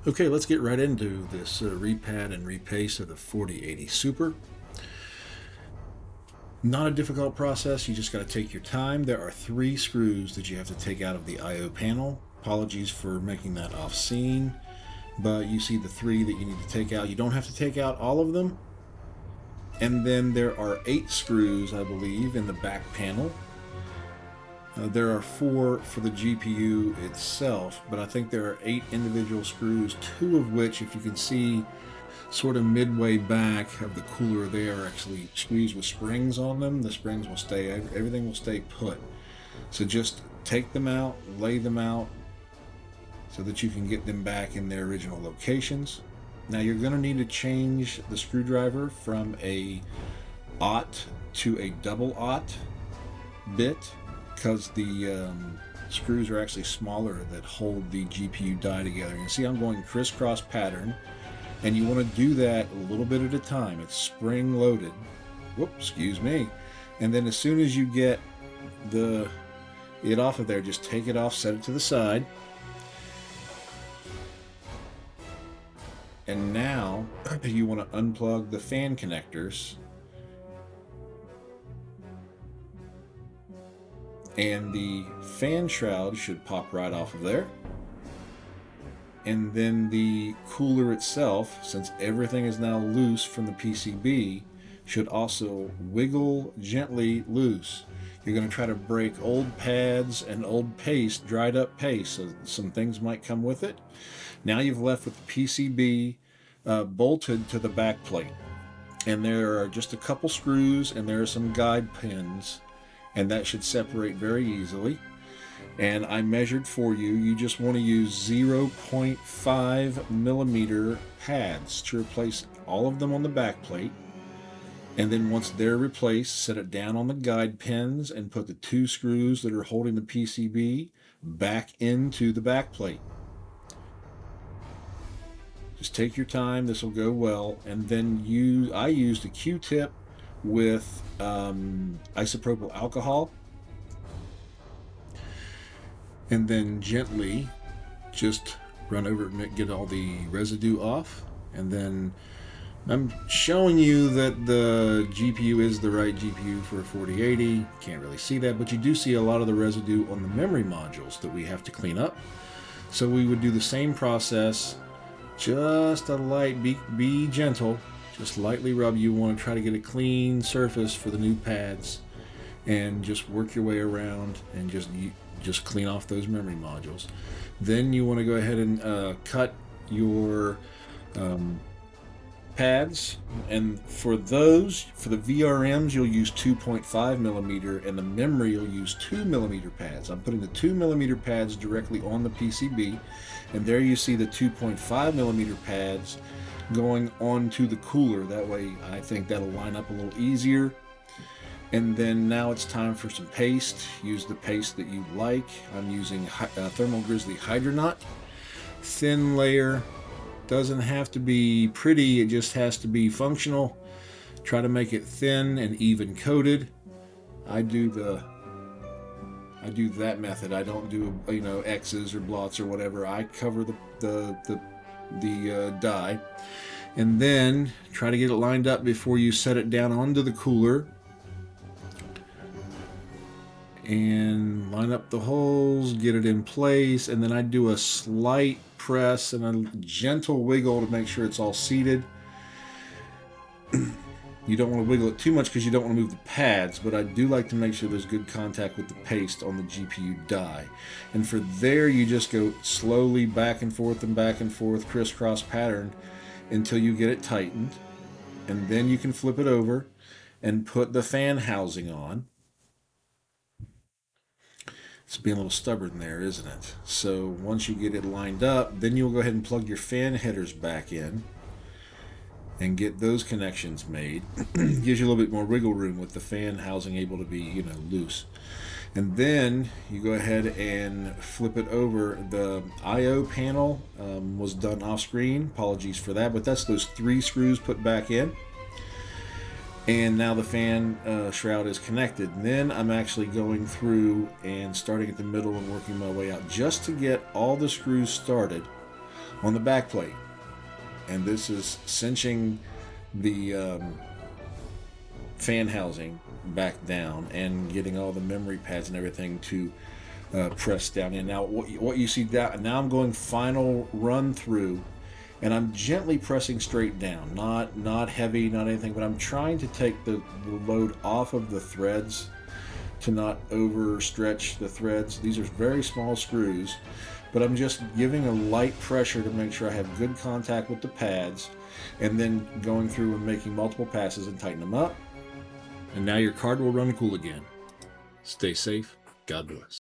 Okay, let's get right into this repad and repaste of the 4080 Super. Not a difficult process, you just got to take your time. There are 3 screws that you have to take out of the I/O panel. Apologies for making that off scene, but you see the 3 that you need to take out. You don't have to take out all of them. And then there are 8 screws, I believe, in the back panel. There are 4 for the GPU itself, but I think there are 8 individual screws, 2 of which, if you can see sort of midway back of the cooler, they are actually screws with springs on them. The springs will stay, everything will stay put. So just take them out, lay them out, so that you can get them back in their original locations. Now you're going to need to change the screwdriver from a aught to a double aught bit, because the screws are actually smaller that hold the GPU die together. You can see I'm going crisscross pattern, and you want to do that a little bit at a time. It's spring loaded. Whoops, excuse me. And then as soon as you get it off of there, just take it off, set it to the side. And now you want to unplug the fan connectors. And the fan shroud should pop right off of there. And then the cooler itself, since everything is now loose from the PCB, should also wiggle gently loose. You're going to try to break old pads and old paste, dried up paste, so some things might come with it. Now you've left with the PCB bolted to the back plate. And there are just a couple screws and there are some guide pins, and that should separate very easily. And I measured for you. You just want to use 0.5 millimeter pads to replace all of them on the back plate. And then once they're replaced, set it down on the guide pins and put the 2 screws that are holding the PCB back into the back plate. Just take your time, this will go well. And then I used a Q-tip with isopropyl alcohol, and then gently just run over and get all the residue off. And then I'm showing you that the GPU is the right GPU for a 4080. Can't really see that, but you do see a lot of the residue on the memory modules that we have to clean up. So we would do the same process, just a light, be gentle. Just lightly rub. You want to try to get a clean surface for the new pads, and just work your way around and just clean off those memory modules. Then you want to go ahead and cut your pads, and for the VRMs you'll use 2.5 millimeter, and the memory you'll use 2 millimeter pads. I'm putting the 2 millimeter pads directly on the PCB, and there you see the 2.5 millimeter pads going onto the cooler. That way I think that'll line up a little easier. And then now it's time for some paste. Use the paste that you like. I'm using Thermal Grizzly Hydronaut. Thin layer. Doesn't have to be pretty, it just has to be functional. Try to make it thin and even coated. I do that method. I don't do X's or blots or whatever. I cover the die, and then try to get it lined up before you set it down onto the cooler, and line up the holes, get it in place. And then I do a slight press and a gentle wiggle to make sure it's all seated. You don't want to wiggle it too much because you don't want to move the pads, but I do like to make sure there's good contact with the paste on the GPU die. And for there, you just go slowly back and forth, crisscross pattern until you get it tightened. And then you can flip it over and put the fan housing on. It's being a little stubborn there, isn't it? So once you get it lined up, then you'll go ahead and plug your fan headers back in and get those connections made. Gives you a little bit more wiggle room with the fan housing able to be, loose. And then you go ahead and flip it over. The I/O panel was done off screen. Apologies for that, but that's those 3 screws put back in. And now the fan shroud is connected. And then I'm actually going through and starting at the middle and working my way out just to get all the screws started on the back plate. And this is cinching the fan housing back down and getting all the memory pads and everything to press down in. Now what you see that now I'm going final run through, and I'm gently pressing straight down, not heavy, not anything, but I'm trying to take the load off of the threads to not overstretch the threads. These are very small screws, but I'm just giving a light pressure to make sure I have good contact with the pads, and then going through and making multiple passes and tighten them up. And now your card will run cool again. Stay safe. God bless.